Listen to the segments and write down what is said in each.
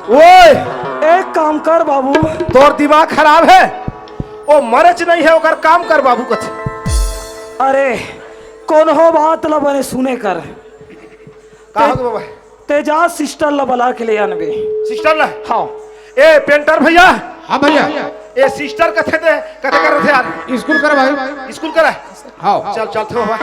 ओए एक काम कर बाबू, तोर दिमाग खराब है। ओ मरच नहीं है ओकर काम कर बाबू कछ। अरे कौन हो बात ला बने सुने कर। का हो गए बाबा? तेजा सिस्टर ला बला के ले आनबे। सिस्टर ला। हाँ ए पेंटर भैया, हाँ भैया, ए सिस्टर कथे कर रहे थे यार? स्कूल कर भाई। स्कूल करा। हाँ चल चल थे बाबा।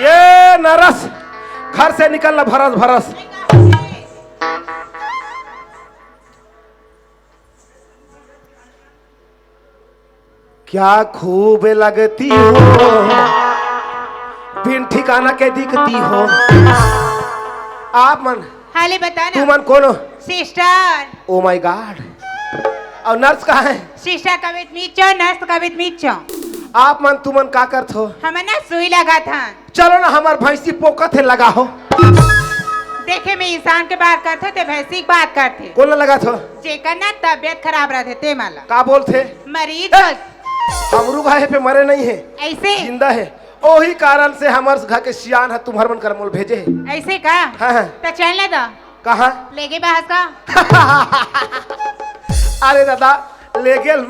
ये नरस घर से निकलना भरस भरस। क्या खूब लगती हो, बिन ठिकाना के दिखती हो। आप मन हाले बता तू ना। मन कौन हो? सिस्टर। Oh my God. और नर्स कहाँ है? सिस्टर कवित मीचो, नर्स कवित मीचो। आप मन तू मन का करत हो? हमें ना सुई लगा था। चलो ना हमार भैंसी पोकत है लगा हो। देखे मैं इंसान के बात करते थे, भैंसी की बात करते। कौन लगा थो? जेकर ना तबियत खराब रहते ते माला। का बोलते? मरीज हमरू घाहे पे मरे नहीं है, ऐसे जिंदा है। ओही कारण से हमार घर के सियान है तुम्हार मन कर मोल भेजे है। ऐसे का? हाँ। तो चल ले दो। कहाँ? लेगे बहस का। अरे दादा ले गेल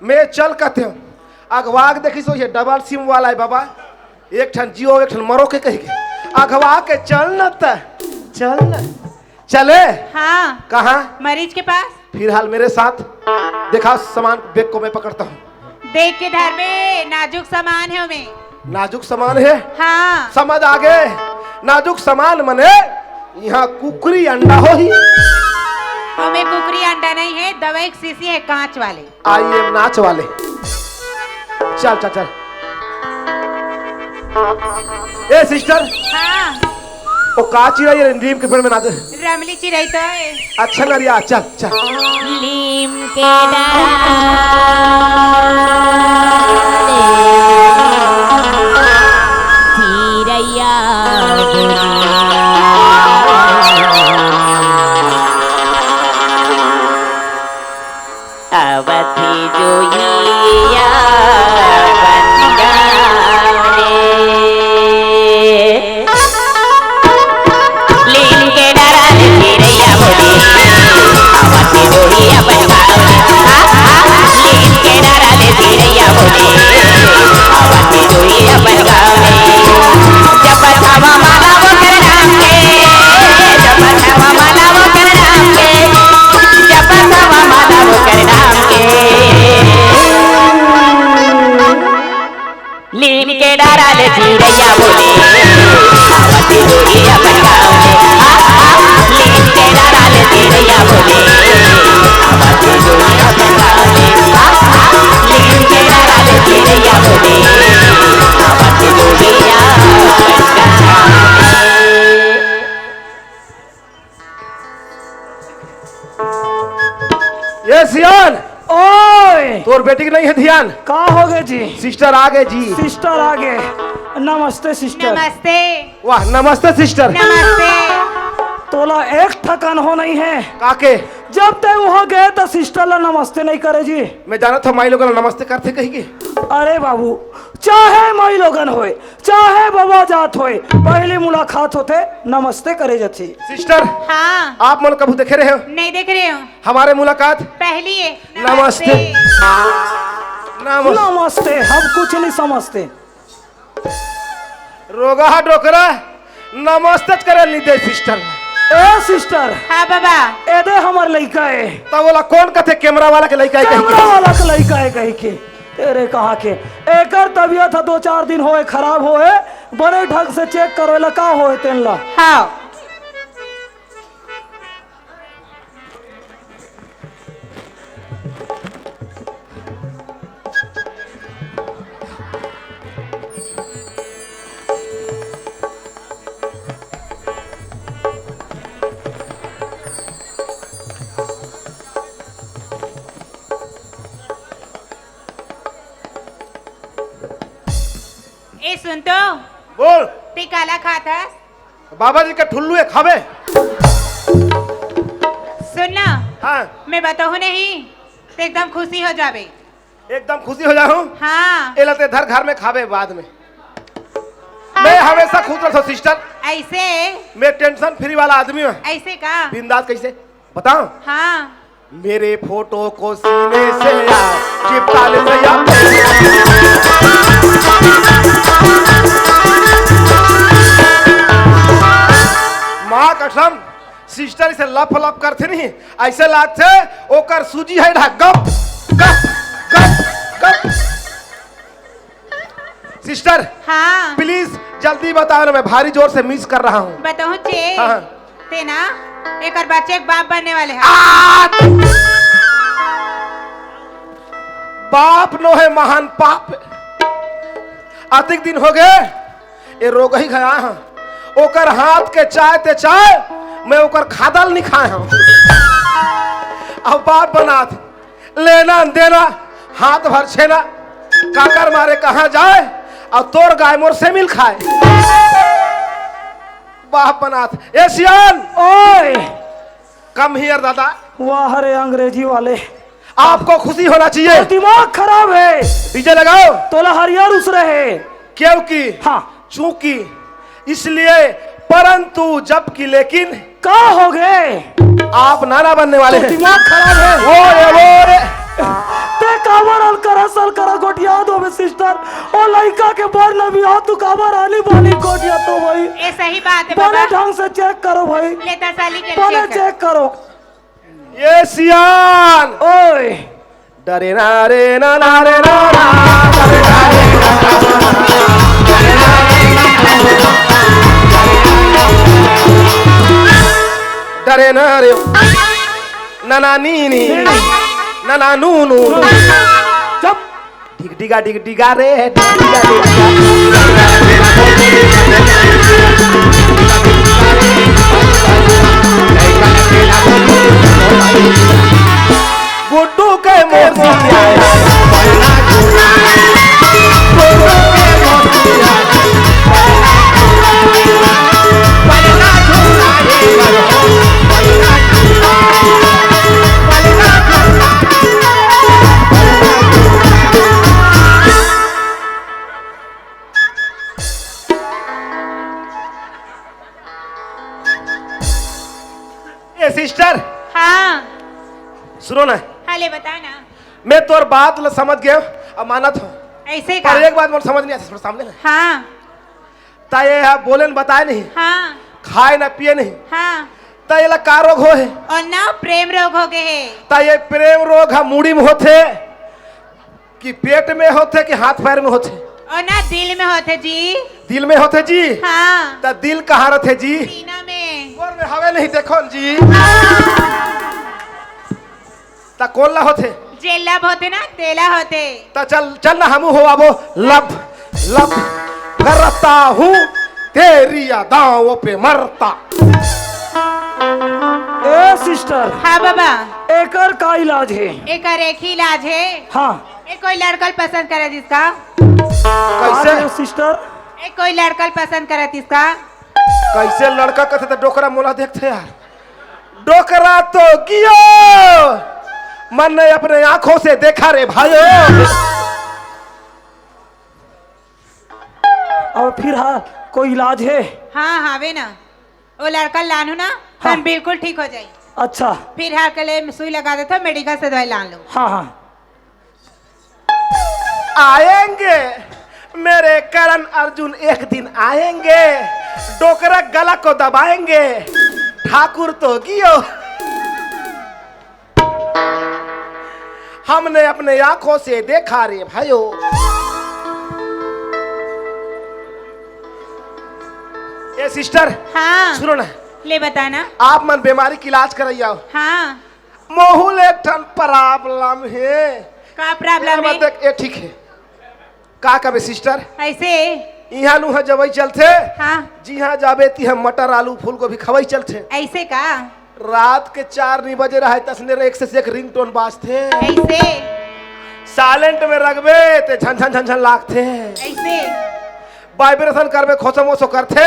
मैं चल कहते हूँ। अगवाग देखी सो ये डबल सिम वाला है बाबा। एक ठन जियो एक ठन मरो के कही के अगवा के चल न चल न चले। हाँ। कहाँ? मरीज के पास। फिलहाल मेरे साथ देखा सामान बैग को मैं पकड़ता हूँ। देख के धर में नाजुक सामान है में। नाजुक सामान है? हाँ। समझ आगे। नाजुक सामान मने यहाँ कुकरी अंडा हो ही। हमें कुकरी अंडा नहीं है, दवाई की शीशी है कांच वाले। आइए नाच वाले। चल चल चल। ए सिस्टर। हाँ। वो का चिड़ै ये नीम के पेड़ में नाच। रमली चिड़ै तो है। अच्छा नरिया चल चल। नीम के चिड़ैया अवधि जोइया लीम के डारा ले चिड़ैया बोले आवती जोड़ी अपन गाँव में। लीम के डारा ले चिड़ैया बोले आवती जोड़ी अपन गाँव में। लीम के डारा ले चिड़ैया बोले आवती जोड़ी अपन गाँव में। ये सियान ओए तोर बेटी की नहीं है ध्यान। का हो गए जी? सिस्टर आ गए जी। सिस्टर आगे। नमस्ते सिस्टर। नमस्ते। वाह नमस्ते सिस्टर। नमस्ते। तोला एक ठकान हो नहीं है। काके? जब तक वहाँ गए तो सिस्टर ला नमस्ते नहीं करे जी। मैं जाना था माई लोग नमस्ते करते कही के। अरे बाबू चाहे माई लोगन होए चाहे बाबा जात होए, पहली मुलाकात होते नमस्ते करे जाती। सिस्टर हाँ। आप मन कभी देखे रहे हो? नहीं देख रहे हो। हमारे मुलाकात पहली है। नमस्ते। नमस्ते हम कुछ नहीं समझते। रोगा डोकरा नमस्ते करे ली दे सिस्टर। ए सिस्टर। हाँ बाबा। एदे हमार लड़का है। तब बोला कौन कथे कैमरा वाला के लड़का है कही कैमरा वाला के लड़का है कही के। तेरे कहा के एकर तबियत 2-4 दिन होए खराब होए, बड़े ढंग से चेक करोला का होए तेनला। हाँ। ए सुन तो बोल। ते काला खाता। बाबा जी के ठुल्लू एक खावे। सुनना, हाँ मैं बताऊँ नहीं तो एकदम खुशी हो जावे। एकदम खुशी हो जाऊं। हाँ एलते धर घर में खावे बाद में। मैं हमेशा खुश रहता हूँ सिस्टर। ऐसे मैं टेंशन फ्री वाला आदमी हूँ। ऐसे का? बिंदास कैसे बताऊं? हाँ मेरे फोटो को सीने से चिपका ले सैया। माँ कसम सिस्टर इसे लप लप करते नहीं, ऐसे लागते ओकर सूजी है ढा गप गप गप गप। सिस्टर हाँ प्लीज जल्दी बताओ ना, मैं भारी जोर से मिस कर रहा हूँ। बताऊँ चे हाँ। ते ना एक और बच्चे एक बाप बनने वाले हैं। बाप नो है महान पाप। अधिक दिन हो गए ये रोग ही गया है। ओकर हाथ के चाय ते चाय मैं ओकर खादल नहीं खाए हूँ। अब बाप बनात लेना देना हाथ भर छेना काकर मारे कहाँ जाए और तोर गाय मोर से मिल खाए। बाप बनात एशियन ओए कम हियर दादा। वाह रे अंग्रेजी वाले, आपको खुशी होना चाहिए। दिमाग खराब है। डीजे लगाओ। तोला हरियर उस रहे। क्योंकि हाँ चूंकि इसलिए परंतु जबकि लेकिन का हो गए? आप नाना बनने वाले तो हैं। दिमाग खराब है। वो रे ते काबर अल करा सल करा गोटिया दो में सिस्टर ओ लड़का के बार न भी हो तू काबर आली बाली गोटिया तो भाई ये सही बात है बने बाबा। ढंग से चेक करो भाई, लेता साली के बने चेक कर। चेक करो। ये सियान ओए डरे ना रे ना ना रे ना ना डरे ना रे डरे ना रे ना ना नी नी ना ना नू नू जब डिग डिगा डिग डिगा रे डिग डिगा डिग डिगा। गुड्डू के मोती आया ए सिस्टर हाँ सुनो ना, हाँ ले बता ना। मैं तोर बात ल समझ गया अमानत हूँ, ऐसे का? पर एक बात मुझे समझ नहीं आता सामने ना। हाँ ता ये है बोले न बताए नहीं, हाँ खाए ना पिए नहीं, हाँ ता ये ला का रोग हो है? और ना प्रेम रोग हो गए है। ता ये प्रेम रोग है मूड़ी में होते कि पेट में होते कि हाथ पैर में होते? और ना दिल में होते जी। दिल में होते जी। हाँ ता दिल कहाँ रहते जी? सीना में। गोर में हवे नहीं देखो न जी। ता कौन ला होते? जेला होते ना तेला होते। ता चल चल ना हम हो आबो लब लब करता हूँ तेरी यादाओं पे मरता। ए सिस्टर हाँ बाबा एकर का इलाज है? एक और एक ही इलाज है। हाँ एक कोई लड़कल पसंद करे जिसका, कैसे अरे सिस्टर एक कोई लड़कल पसंद करे जिसका। कैसे लड़का कहते तो डोकरा मोला देखते यार। डोकरा तो गियो मन ने अपने आंखों से देखा रे भाइयों। और फिर हाँ कोई इलाज है? हाँ हाँ वे ना वो लड़कल लानू ना हाँ। हम बिल्कुल ठीक हो जाए। अच्छा फिर हाँ के लिए सुई लगा देता मेडिकल से दवाई ला लो। हाँ हाँ आएंगे मेरे करण अर्जुन एक दिन आएंगे, डोकरा गला को दबाएंगे, ठाकुर तो गियो। हमने अपने आंखों से देखा रे भाइयों। ए सिस्टर हाँ सुनो ना, ले बताना। आप मन बीमारी की इलाज कराइयो। हाँ मोहुल एक ठन प्रॉब्लम है। का प्रॉब्लम है? देख ये ठीक है का कबे सिस्टर ऐसे यहाँ नु जब चलते हाँ जी हाँ जाबे ती हम मटर आलू फूल गोभी खवाई चलते। ऐसे का? रात के 4 नहीं बजे रहे तसने एक से एक रिंगटोन बाजते। ऐसे साइलेंट में रखबे ते झन झन झन झन लागते। ऐसे वाइब्रेशन करबे खोसम ओसो करते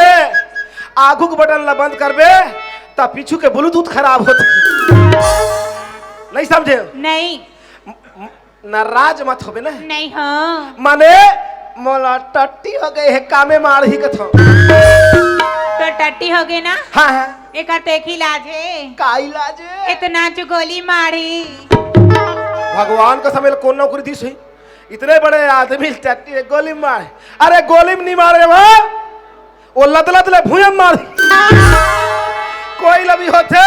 आगू के बटन ला बंद करबे तब पीछू के ब्लूटूथ खराब होते नहीं समझे नहीं नाराज मत होबे ना नहीं हो माने मोला टट्टी हो गए है कामे मार ही कथो तो टट्टी हो गई ना हाँ हाँ एक एक इलाज है का इलाज है? इतना जो गोली मारी भगवान का समय कौन नौकरी दी सही इतने बड़े आदमी टट्टी गोली मारे अरे गोली में नहीं मारे वो लद लद ले भूयम मार कोई लभी होते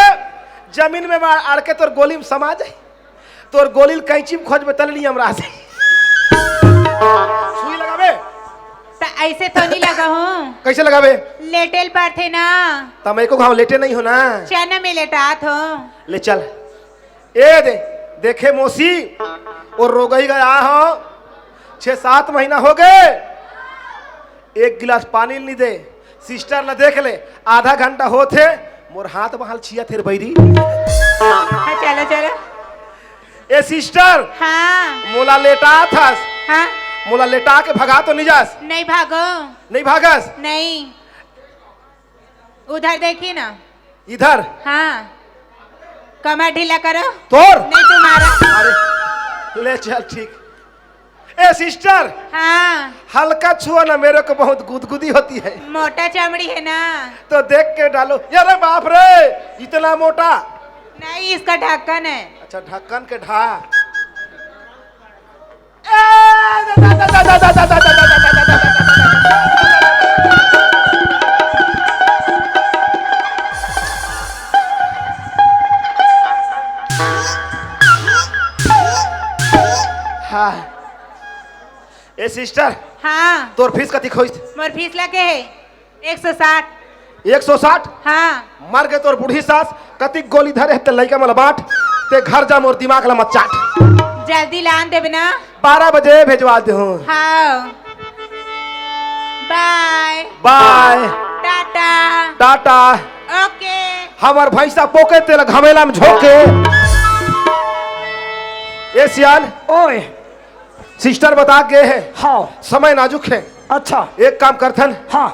जमीन में मार अड़ के तोर गोली में समा जाए तोर गोली कैंची में खोज में तल नहीं हमरा से सुई लगाबे तो ऐसे तो नहीं लगा हूँ कैसे लगाबे लेटेल पर थे ना तमें को घाव लेटे नहीं हो ना चना में लेटात हो ले चल ए देखे मौसी और रोगई गया हो 6-7 महीना हो गए एक गिलास पानी नहीं दे सिस्टर ला देख ले आधा घंटा होते मोर हाथ बहाल छिया थे बैरी हाँ, चलो चलो ए सिस्टर हाँ मोला लेटा था हाँ मोला लेटा के भगा तो नहीं जास नहीं भागो नहीं भागस नहीं उधर देखिए ना इधर हाँ कमर ढीला करो तोर नहीं तुम्हारा अरे ले चल ठीक ए सिस्टर हाँ हल्का छुआ ना मेरे को बहुत गुदगुदी होती है मोटा चमड़ी है ना तो देख के डालो अरे बाप रे इतना मोटा नहीं इसका ढक्कन है अच्छा ढक्कन के ढा ए, दा, दा, दा, दा, दा, दा, दा, दा, दा, दा, दा, दा, दा, दा, हाँ ए सिस्टर हाँ तोर फीस कथी खोज मोर फीस लगे है 160 160 हाँ मर गए तोर बूढ़ी सास कति गोली धरे ते लइका मला बाट ते घर जा मोर दिमाग ला मत चाट जल्दी लान देब ना 12 बजे भेजवा दे हूँ हाँ bye bye tata tata okay हमार भैंसा पोके तेल घमेला में झोंके ए सियान ओए सिस्टर बता गए है हाँ समय नाजुक है अच्छा एक काम करथन हाँ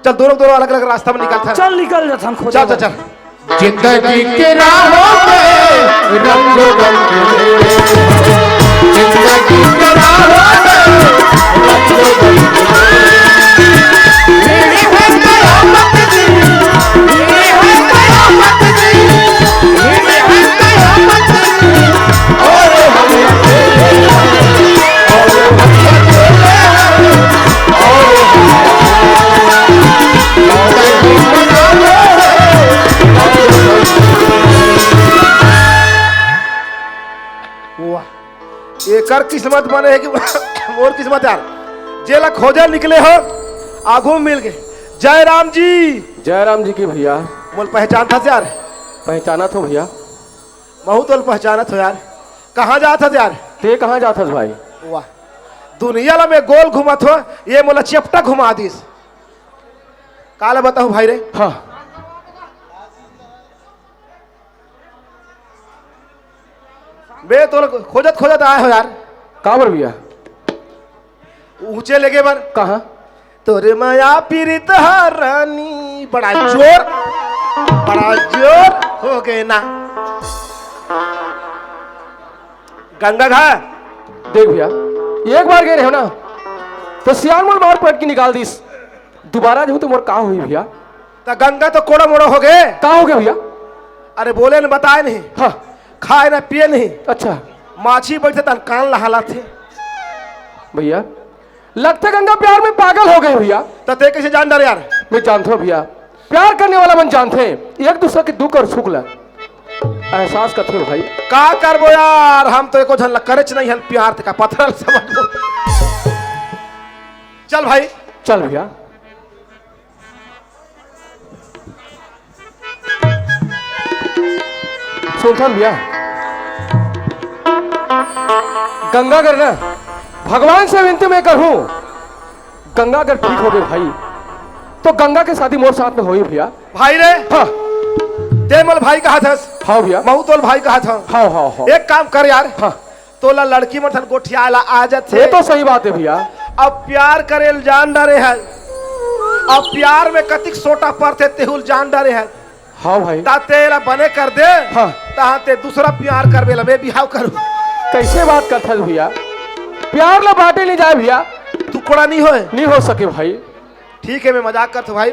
चल दोनों अलग अलग रास्ता में निकलथन चल निकल जाथन खोज चल चल चल जिंदगी के राहों पे रंग बंगे जिंदगी के राहों पे रंग बंगे मेरी है कयामत जी मेरी है कयामत जी मेरी है कयामत जी और हम अकेले और हम अकेले वाह एकर किस्मत बने है कि मोर किस्मत यार जेला खोजे निकले हो आगू मिल गए जय राम जी जयराम जी की भैया मोल पहचान था यार पहचाना तो भैया महू तो पहचानत हो यार कहाँ जात था यार ते कहाँ जाता भाई वाह दुनिया ला में गोल घुमत हो ये मोला चपटा घुमा दिस काला बताऊं भाई रे हाँ बे तो खोजत खोजत आए हो यार कहाँ पर भैया ऊंचे लेके बर कहाँ तोरे माया पीरित रानी बड़ा जोर हो गए ना गंगा घाट देख भैया एक बार गए रहे ना तो सियान मोल बाहर पलट के निकाल दीस दोबारा जो तो मोर कहाँ हुई भैया तो गंगा तो कोड़ा मोड़ा हो गए कहाँ हो गया भैया अरे बोले न बताए नहीं हाँ खाए ना पिए नहीं अच्छा माछी बैठे तन कान लहाला थे भैया लगता गंगा प्यार में पागल हो गए भैया तो ते कैसे जान डर यार मैं जानता हूँ भैया प्यार करने वाला मन जानते हैं एक दूसरे के दुख और सुख लग एहसास करते हो भाई का करबो यार हम तो एको झन करे नहीं हन प्यार ते का पत्थर समझ लो चल भाई चल भैया सुनता भैया गंगा कर ना भगवान से विनती मैं करूं गंगा अगर ठीक हो गए भाई तो गंगा के शादी मोर साथ में होई भैया भाई रे हाँ ते मोल भाई कहा था हाँ भैया महू तोल भाई कहा था हाँ हाँ हाँ एक काम कर यार हाँ तोला लड़की मथन गोठियाला आ जाते ये तो सही बात है भैया अब प्यार करे जान डरे है अब प्यार में कतिक सोटा परते तेहुल जान डरे है हाँ भाई तेरा बने कर दे हाँ। तहाँ ते दूसरा प्यार करवेला मैं बिहाव करूँ कैसे बात करता है भैया प्यार ला बांटे नहीं जाए भैया टुकड़ा नहीं होए नहीं हो सके भाई ठीक है मैं मजाक करता हूँ भाई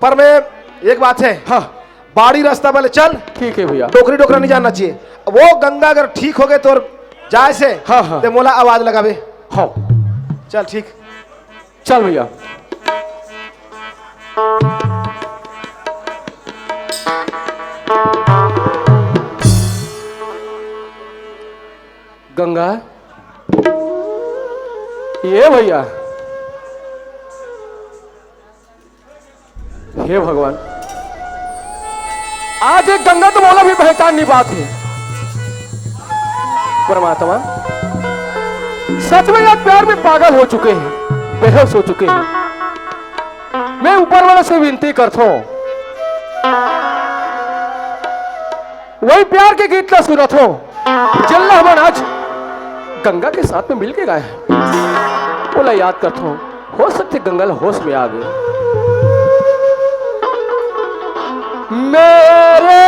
पर मैं एक बात है हाँ बाड़ी रास्ता वाले चल ठीक है भैया डोकरी डोकरा नहीं जानना चाहिए वो गंगा अगर ठीक हो गए तो जाए से हाँ, हाँ। ते मोला आवाज लगावे हाँ चल ठीक चल भैया गंगा ये भैया हे भगवान आज एक गंगा तो बोला भी पहचाननी बात है परमात्मा सच में आज प्यार में पागल हो चुके हैं बेहोश हो चुके हैं मैं ऊपर वाले से विनती करता हूं वही प्यार के गीत का सुनत हो जल्ला हम आज गंगा के साथ में मिलके गाए हैं बोला याद करता हूं हो सकते गंगा होश में आ गए मेरे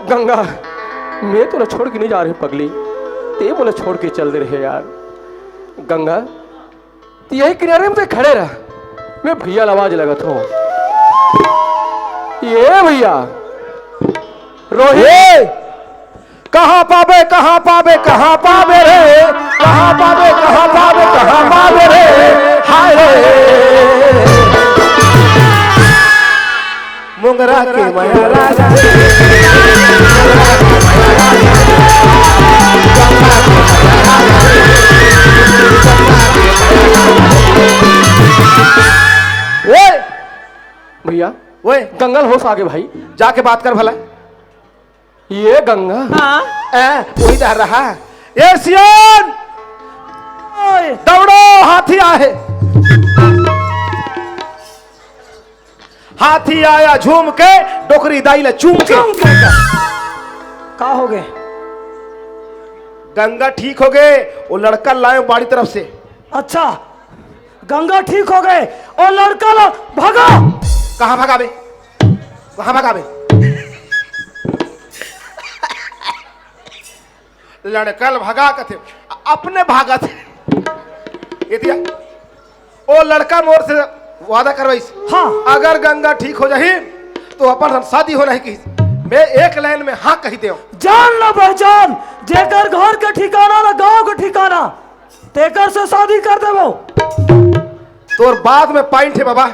गंगा मैं तो ना छोड़ के नहीं जा रही पगली ते बोले छोड़ के चल दे रहे यार गंगा तो यही किनारे में खड़े रहा मैं भैया आवाज लगा था ये भैया रोहित कहाँ पावे कहाँ पावे कहाँ पावे रे कहाँ पावे कहाँ पावे कहाँ पावे रे हाय रे मुंगरा के माया राजा भैया ओए गंगल होश आगे भाई जाके बात कर भला ये गंगा वही जा रहा ये सियान दौड़ो हाथी आए हाथी आया झूम के डोकरी दाई ले चूम के का हो गए गंगा ठीक हो गए वो लड़का लाए बाड़ी तरफ से अच्छा गंगा ठीक हो गए और लड़का भागा कहाँ भगावे कहाँ भगावे लड़कल भगा कथे अपने भागा थे ये दिया ओ लड़का मोर से वादा करवाई हाँ अगर गंगा ठीक हो जाही तो अपन शादी हो रही की मैं एक लाइन में हाँ कही दे जान लो पहचान जेकर घर के ठिकाना ना गांव के ठिकाना तेकर से शादी कर दे वो तो बाद में पॉइंट है बाबा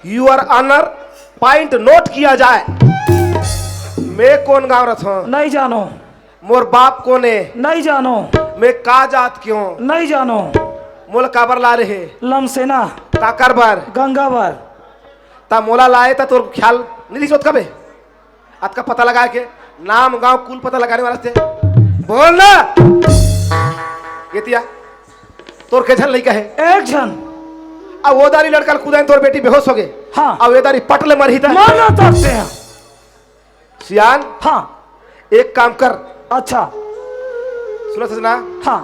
यूर ऑनर पॉइंट नोट किया जाए मैं कौन गाँव रथ हूँ नहीं जानो मोर बाप कौन है नहीं जानो मैं का जात क्यों नहीं जानो मोल काबर ला रहे लमसेना काकर बार गंगावर ता मोला लाए ता तोर ख्याल नहीं सोच कबे आज का पता लगा के नाम गांव कुल पता लगाने वाला थे बोल ना ये तिया तोर के झन लइका है एक जन अब वो दारी लड़का कूदान तोर बेटी बेहोश हो गए हाँ अब ये दारी पटले मर ही था मारना सकते हैं सियान हाँ एक काम कर अच्छा सुनो सजना हाँ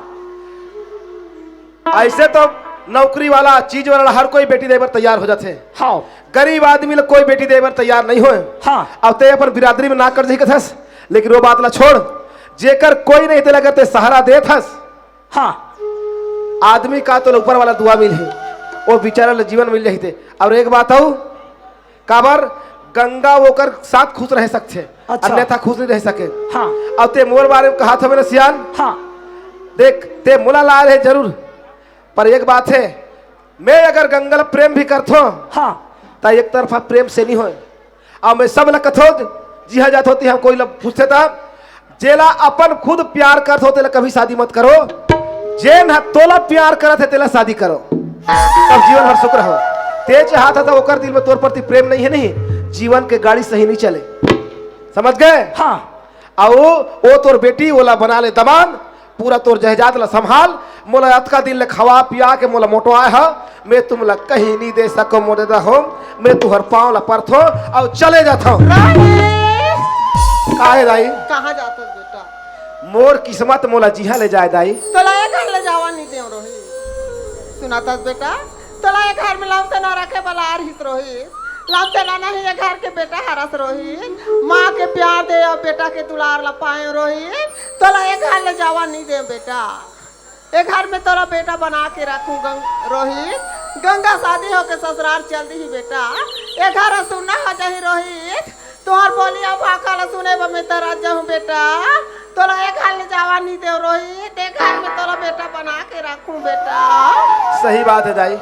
ऐसे तो नौकरी वाला चीज वाला हर कोई बेटी देवर तैयार हो जाते। हाँ गरीब आदमी लोग कोई बेटी देवर तैयार नहीं होए। हाँ अब ते अपन बिरादरी में ना कर जी कथस, लेकिन वो बात ला छोड़, जेकर कोई नहीं ते लगते सहारा दे थस। हाँ आदमी का तो ऊपर वाला दुआ मिल है, वो बेचारा ला जीवन मिल जाते। और एक बात हो काबर गंगा वोकर साथ खुश रह सकते, अच्छा। अन्यथा खुश नहीं रह सके। हाँ अब ते मोर बारे में कहा था मैंने सियान, हाँ देख ते मुला ला रहे जरूर, पर एक बात है, मैं अगर गंगा प्रेम भी करथो हाँ तो एक तरफा प्रेम से नहीं होए। और मैं सब लग कथो जी जात होती हम कोई लोग पूछते था जेला अपन खुद प्यार करत होते कभी शादी मत करो, जे न तोला प्यार करत है तेला शादी करो, तब जीवन भर सुख रहो। तेज हाथ था ओकर दिल में तोर प्रति प्रेम नहीं है, नहीं जीवन के गाड़ी सही नहीं चले, समझ गए। हाँ आओ ओ तोर बेटी ओला बना ले दमान, पूरा तोर जहजात ला संभाल, मोला अतका दिन ले खवा पिया के मोला मोटवाए हा, मैं तुम ला कहीं नहीं दे सको मोरे दा हो, मैं तुहर पाँव ला परथो और चले जाता हूँ। काहे दाई कहाँ जाता बेटा? मोर किस्मत मोला जिहा ले जाए दाई। तोला ये घर ले जावा नहीं दे रोही, सुनाता बेटा? तोला ये घर में लाम से ना रखे वाला आर हित रोही, लाम से ना नहीं ये घर के बेटा हरस रोही, माँ के प्यार दे और बेटा के दुलार ला पाए रोही, तोला ये घर ले जावा नहीं दे बेटा। एक घर में तोला बेटा बना के रखूं रोहित, गंगा शादी होके ससुराल चल दी बेटा, एक घर सुनना हो जाही रोहित, तुम्हार बोलिया भाखा ला सुने बा मैं तेरा जाऊं बेटा, तोला एक घर ले जावा नहीं दे रोहित, एक घर में तोला बेटा बना के रखूं बेटा। सही बात है दाई,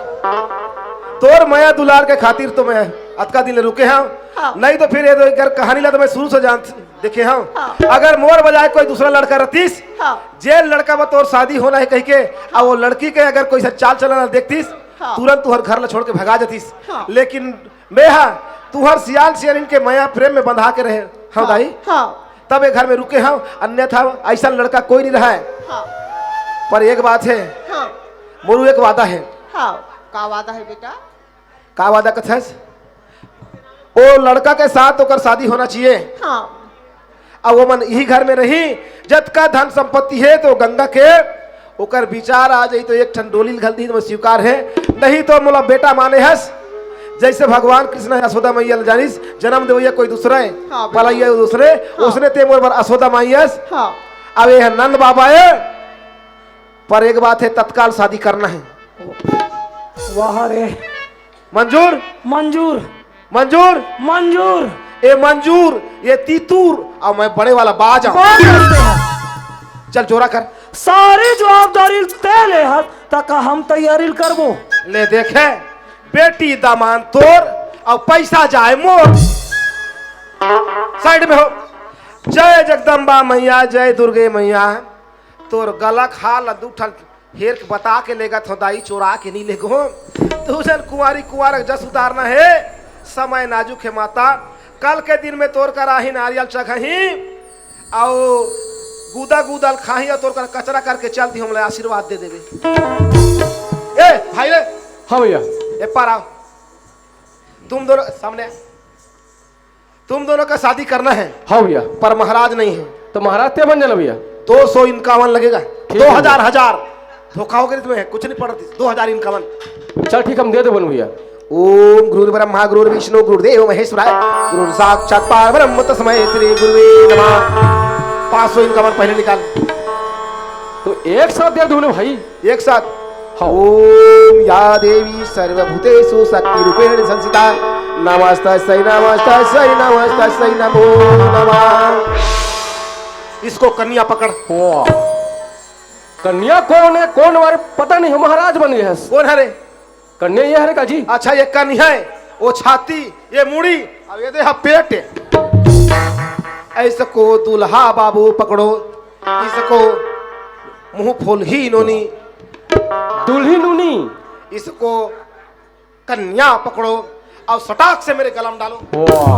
तोर माया दुलार के खातिर तो मैं अतका दिन रुके हाँ, हाँ। नहीं तो फिर ये तो एक कहानी ला तो मैं शुरू से जान देखे हाँ, हाँ। अगर मोर बजाय कोई दूसरा लड़का रहतीस, हाँ। जे लड़का बा तोर शादी होना है कह के, और वो लड़की के अगर कोई सा चाल चलाना देखतीस, हाँ। तुरंत तुहर घर ला छोड़ के भगा जातीस। हाँ। लेकिन मैं हाँ तुहर सियाल सियाल इनके माया प्रेम में बंधा के रहे हाँ दाई, हाँ तब एक घर में रुके हाँ, अन्यथा ऐसा लड़का कोई नहीं रहा है। हाँ पर एक बात है हाँ मोरू, एक वादा है। हाँ का वादा है बेटा? का वादा कथस? ओ लड़का के साथ ओकर शादी होना चाहिए, हाँ अब वो मन यही घर में रही, जत का धन संपत्ति है तो गंगा के ओकर विचार आ जाई तो एक ठन डोली घल दी तो मैं स्वीकार है, नहीं तो मोला बेटा माने हस, जैसे भगवान कृष्ण है यशोदा मैया जानिस जन्म देवैया कोई दूसरा है, हाँ, पलैया दूसरे, उसने ते मोर यशोदा मैयस। हाँ अब ये है नंद बाबा है, पर एक बात है तत्काल शादी करना है। वाह रे, मंजूर मंजूर मंजूर मंजूर। ए मंजूर, ये तीतूर, और मैं बड़े वाला बाज आऊं। कौन करते हैं? चल जोरा कर, सारी जवाबदारी ते ले हत तक हम तैयारी करबो। ले देखे बेटी दामान तोर और पैसा जाए मोर। साइड में हो। जय जगदम्बा मैया, जय दुर्गे मैया, तोर गला खा लूठल हेर के बता के लेगा तो दाई चोरा के नहीं लेगो। दूसर कुंवारी कुंवार जस उतारना है, समय नाजुक है माता, कल के दिन में तोर कराही नारियल चखही और गुदा गुदल खाही और तोर कर कचरा करके चल दी, हमले आशीर्वाद दे देवे। ए भाई रे, हाँ भैया। ए पार आओ, तुम दोनों सामने आओ। तुम दोनों का शादी करना है, हाँ भैया। पर महाराज नहीं है, तो महाराज ते बन जाना भैया। 251 लगेगा। ठीक है। 2000 धोखा हो गया तुम्हें, कुछ नहीं पड़ती। 2051। चल ठीक, हम दे दे बन भैया। ओम गुरु ब्रह्मा गुरु विष्णु गुरुदेव महेश्वराय गुरु साक्षात परब्रह्म तस्मै श्री गुरुवे नमः। 551 पहले निकाल, तो एक साथ दे दूं भाई, एक साथ। हाँ। ओम या देवी सर्वभूतेषु शक्ति रूपेण संस्थिता नमस्तस्यै नमस्तस्यै नमस्तस्यै नमो नमः। इसको कन्या पकड़। वाह, कन्या कौन है, कौन हमारे पता नहीं, हम महाराज बन गए हैं। कौन है रे? कन्या ये है का जी? अच्छा ये कन्या है, वो छाती, ये मुड़ी, अब ये देखा पेट। ऐसे को दूल्हा बाबू पकड़ो, इसको मुंह फूल ही इन्होंने, दुल्ही नूनी, इसको कन्या पकड़ो और सटाक से मेरे गला में डालो। वाह,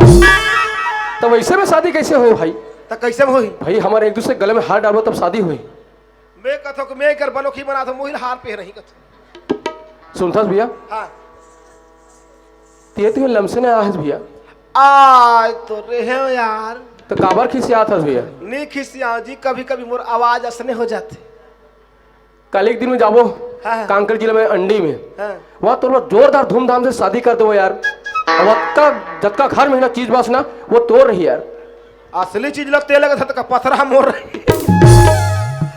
तो वैसे में शादी कैसे हुई भाई? तो कैसे में हुई? भाई हमारे एक दूसरे गले में हाथ डालो तब शादी हुई। मैं कथो कि मैं कर बनोखी बना था, मुहिल हार पे रही कथो। सुनता भैया, हाँ ते लमसे ने आज भैया, आज तो रहे हो यार, तो काबर खिसिया था भैया? नहीं खिसिया जी, कभी कभी मोर आवाज असने हो जाते। कल एक दिन में जाबो हाँ। कांकेर जिले में अंडी में, हाँ। वहाँ तो लोग जोरदार धूमधाम से शादी कर दो यार। और वक्का जक्का घर में ना चीज बस ना वो तोड़ रही यार। असली चीज लगते लगे तो पथरा मोर रही।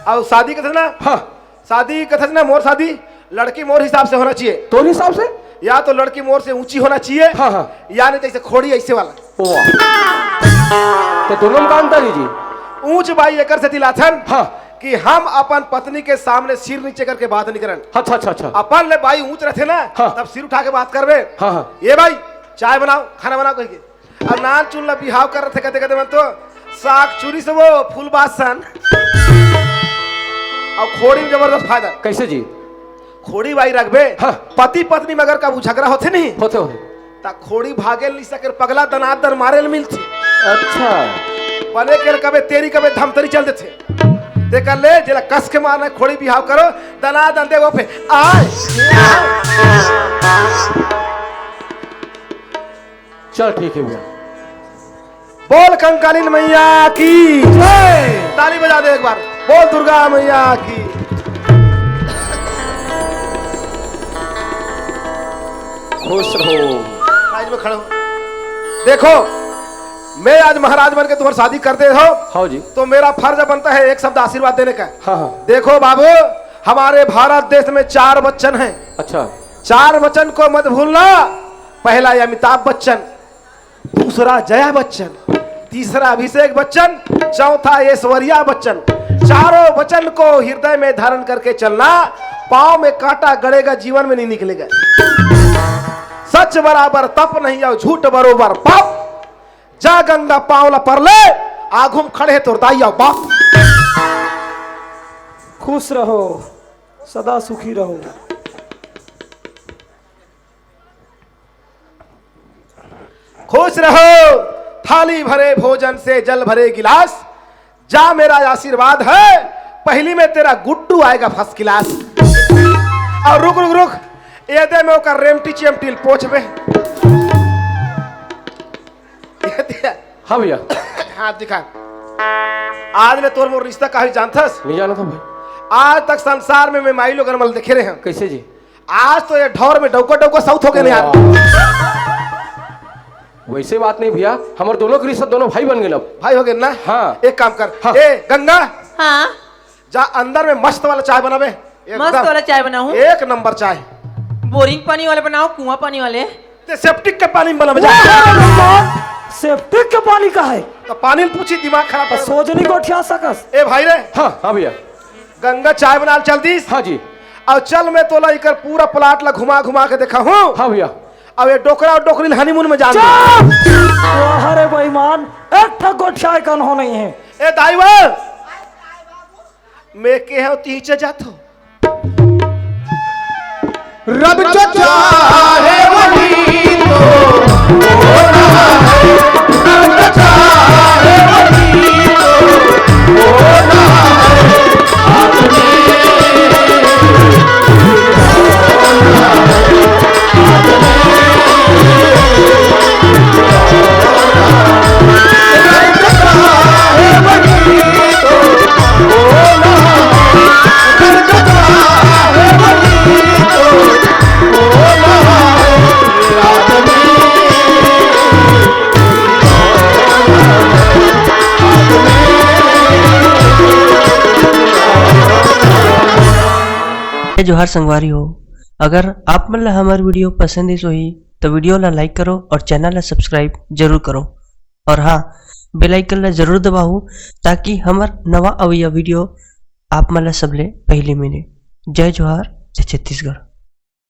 अब शादी कथे ना, हाँ शादी कथे ना, मोर शादी लड़की मोर हिसाब से होना चाहिए। तो हिसाब से या तो लड़की मोर से ऊंची होना चाहिए, हाँ हाँ, या नहीं जैसे खोड़ी ऐसे वाला। वाह, तो दोनों में का अंतर है जी? ऊंच भाई एकर से दिलाथन हाँ कि हम अपन पत्नी के सामने सिर नीचे करके बात नहीं करन। अच्छा अच्छा अच्छा, अपन ले भाई ऊंच रहते ना, हाँ। तब सिर उठा के बात करबे। हाँ हाँ, ये भाई चाय बनाओ, खाना बनाओ कह के। अब नान चुन ला बिहाव कर रहे थे, कहते कहते मैं तो साग चूरी से वो फूल बासन। और खोड़ी में जबरदस्त फायदा। कैसे जी? खोड़ी भाई रखबे, हाँ। पति पत्नी मगर का झगड़ा होते नहीं होते होते, ता खोड़ी भागे नहीं सके, पगला दनादर मारे ल मिलती। अच्छा पने के कबे तेरी कबे धमतरी चल देते। ते कर ले जेला कस के मारना खोड़ी बिहाव करो, दनादन दे वो पे आए। चल ठीक है भैया। बोल कंकालीन मैया की जय। ताली बजा दे एक बार, बोल दुर्गा मैया की। खुश रहो। साइड में खड़े हो। देखो मैं आज महाराज बन के तुम्हारी शादी करते हो, हाँ जी, तो मेरा फर्ज बनता है एक शब्द आशीर्वाद देने का। हाँ हाँ, देखो बाबू, हमारे भारत देश में 4 बच्चन हैं। अच्छा 4 बच्चन को मत भूलना। पहला अमिताभ बच्चन, दूसरा जया बच्चन, तीसरा अभिषेक बच्चन, चौथा ऐश्वर्या बच्चन। चारों बच्चन को हृदय में धारण करके चलना। पांव में कांटा गड़ेगा, जीवन में नहीं निकलेगा। सच बराबर तप नहीं और झूठ बरोबर पाप। जा गंगा पावला पर ले, आघुम खड़े तो दाइया बाप। खुश रहो, सदा सुखी रहो। खुश रहो, थाली भरे भोजन से जल भरे गिलास। जा मेरा आशीर्वाद है, पहली में तेरा गुड्डू आएगा फर्स्ट क्लास। और रुक रुक रुक, ये दे में ओकर रेमटी चेमटिल पोछबे। हाँ भैया। हाथ दिखा। आज ने तोर मोर रिश्ता काहे जानथस? नहीं जाना था भाई। आज तक संसार में मैं माई लोग अनमल देखे रहे हैं। कैसे जी? आज तो ये ढौर में डौको डौको साउथ हो गए यार। वैसे बात नहीं भैया, हमारे दोनों के रिश्ता दोनों भाई बन गए अब। भाई हो गए ना? हाँ। एक काम कर, हाँ। ए गंगा हाँ जा अंदर में मस्त वाला चाय बनावे। मस्त वाला चाय बनाऊं? एक नंबर चाय। बोरिंग पानी वाले बनाओ, कुआं पानी वाले? ते सेप्टिक के पानी में बनावे जा। सेप्टिक के पानी का है तो पानी पूछी, दिमाग खराब कर। सोजनी को ठिया सकस। ए भाई रे, हाँ हाँ भैया। गंगा चाय बना चल दी। हाँ जी। और चल मैं तोला इकर पूरा प्लाट ला घुमा घुमा के देखा हूँ। हाँ भैया। अब ये डोकरा और डोकरी हनीमून में जान। अरे बेईमान, एक ठग गोठिया कन हो नहीं है। ए दाईवर, मैं के है तीचे जातो। रब जो चाहे वही तो होना है, रब जो चाहे वही तो होना है। आपने जोहार संगवारी हो। अगर आप मन ला हमार वीडियो पसंद है सोही तो वीडियो ला लाइक करो और चैनल ला सब्सक्राइब जरूर करो। और हाँ, बेल आइकन ला जरूर दबाओ ताकि हमार नवा अवैया वीडियो आप मन ला सबले पहले मिले। जय जोहार, जय छत्तीसगढ़।